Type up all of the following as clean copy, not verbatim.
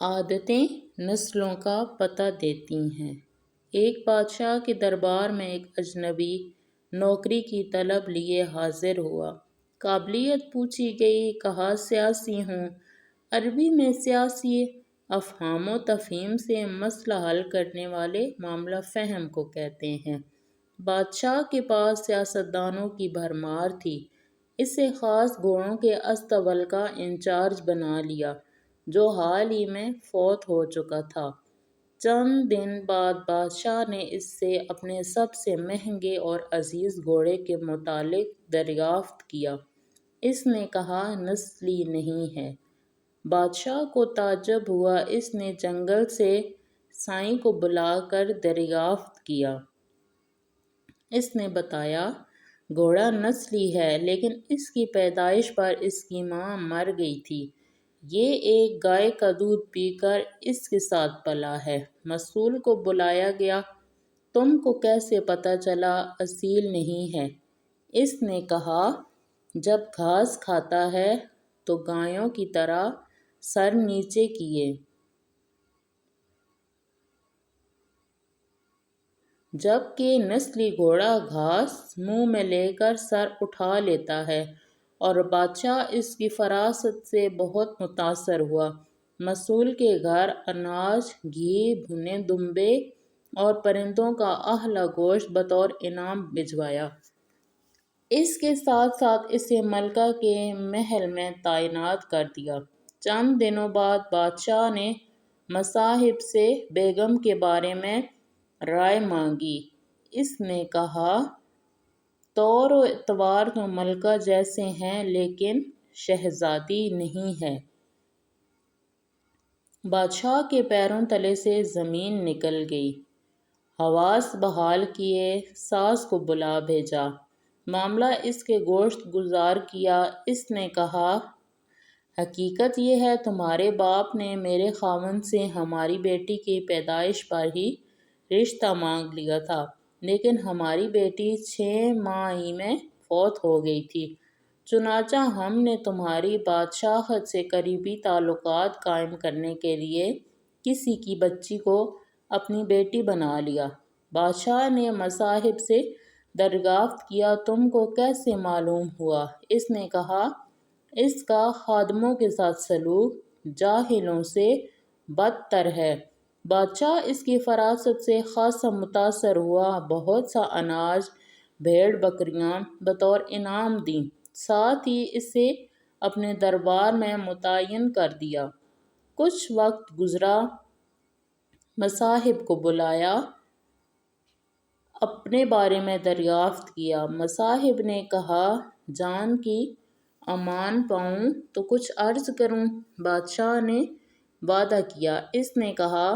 عادتیں نسلوں کا پتہ دیتی ہیں۔ ایک بادشاہ کے دربار میں ایک اجنبی نوکری کی طلب لیے حاضر ہوا۔ قابلیت پوچھی گئی، کہا سیاسی ہوں۔ عربی میں سیاسی افہام و تفہیم سے مسئلہ حل کرنے والے معاملہ فہم کو کہتے ہیں۔ بادشاہ کے پاس سیاستدانوں کی بھرمار تھی۔ اسے خاص گھوڑوں کے اسطبل کا انچارج بنا لیا، جو حال ہی میں فوت ہو چکا تھا۔ چند دن بعد بادشاہ نے اس سے اپنے سب سے مہنگے اور عزیز گھوڑے کے متعلق دریافت کیا۔ اس نے کہا نسلی نہیں ہے۔ بادشاہ کو تعجب ہوا۔ اس نے جنگل سے سائیں کو بلا کر دریافت کیا۔ اس نے بتایا گھوڑا نسلی ہے، لیکن اس کی پیدائش پر اس کی ماں مر گئی تھی۔ یہ ایک گائے کا دودھ پی کر اس کے ساتھ پلا ہے۔ مسئول کو بلایا گیا۔ تم کو کیسے پتہ چلا اصیل نہیں ہے؟ اس نے کہا جب گھاس کھاتا ہے تو گایوں کی طرح سر نیچے کیے، جبکہ نسلی گھوڑا گھاس منہ میں لے کر سر اٹھا لیتا ہے، اور بادشاہ اس کی فراست سے بہت متاثر ہوا۔ مسئول کے گھر اناج، گھی، بھنے دمبے اور پرندوں کا اعلیٰ گوشت بطور انعام بھجوایا۔ اس کے ساتھ ساتھ اسے ملکہ کے محل میں تعینات کر دیا۔ چند دنوں بعد بادشاہ نے مصاحب سے بیگم کے بارے میں رائے مانگی۔ اس نے کہا طور و اعتبار تو ملکہ جیسے ہیں، لیکن شہزادی نہیں ہے۔ بادشاہ کے پیروں تلے سے زمین نکل گئی۔ حواس بحال کیے، ساز کو بلا بھیجا، معاملہ اس کے گوشت گزار کیا۔ اس نے کہا حقیقت یہ ہے تمہارے باپ نے میرے خاوند سے ہماری بیٹی کی پیدائش پر ہی رشتہ مانگ لیا تھا، لیکن ہماری بیٹی 6 ماہ ہی میں فوت ہو گئی تھی۔ چنانچہ ہم نے تمہاری بادشاہت سے قریبی تعلقات قائم کرنے کے لیے کسی کی بچی کو اپنی بیٹی بنا لیا۔ بادشاہ نے مصاحب سے دریافت کیا تم کو کیسے معلوم ہوا؟ اس نے کہا اس کا خادموں کے ساتھ سلوک جاہلوں سے بدتر ہے۔ بادشاہ اس کی فراست سے خاصا متاثر ہوا۔ بہت سا اناج، بھیڑ بکریاں بطور انعام دیں، ساتھ ہی اسے اپنے دربار میں متعین کر دیا۔ کچھ وقت گزرا، مصاحب کو بلایا، اپنے بارے میں دریافت کیا۔ مصاحب نے کہا جان کی امان پاؤں تو کچھ عرض کروں۔ بادشاہ نے وعدہ کیا۔ اس نے کہا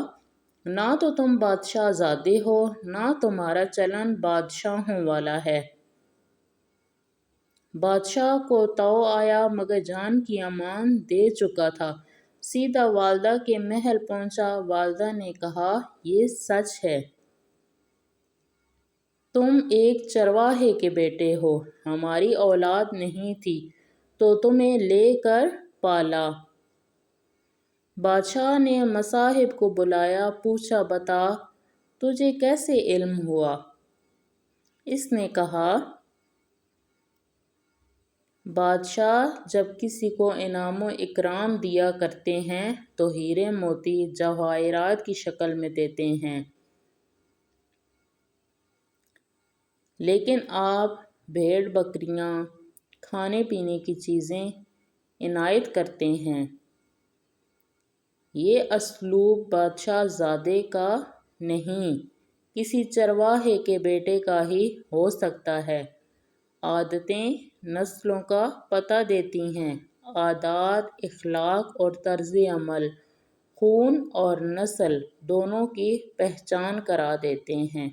نہ تو تم بادشاہ زادے ہو، نہ تمہارا چلن بادشاہوں والا ہے۔ بادشاہ کو طوع آیا، مگر جان کی امان دے چکا تھا۔ سیدھا والدہ کے محل پہنچا۔ والدہ نے کہا یہ سچ ہے، تم ایک چرواہے کے بیٹے ہو، ہماری اولاد نہیں تھی تو تمہیں لے کر پالا۔ بادشاہ نے مصاحب کو بلایا، پوچھا بتا تجھے کیسے علم ہوا؟ اس نے کہا بادشاہ جب کسی کو انعام و اکرام دیا کرتے ہیں تو ہیرے موتی جواہرات کی شکل میں دیتے ہیں، لیکن آپ بھیڑ بکریاں، کھانے پینے کی چیزیں عنایت کرتے ہیں۔ یہ اسلوب بادشاہ زادے کا نہیں، کسی چرواہے کے بیٹے کا ہی ہو سکتا ہے۔ عادتیں نسلوں کا پتہ دیتی ہیں۔ عادات، اخلاق اور طرز عمل خون اور نسل دونوں کی پہچان کرا دیتے ہیں۔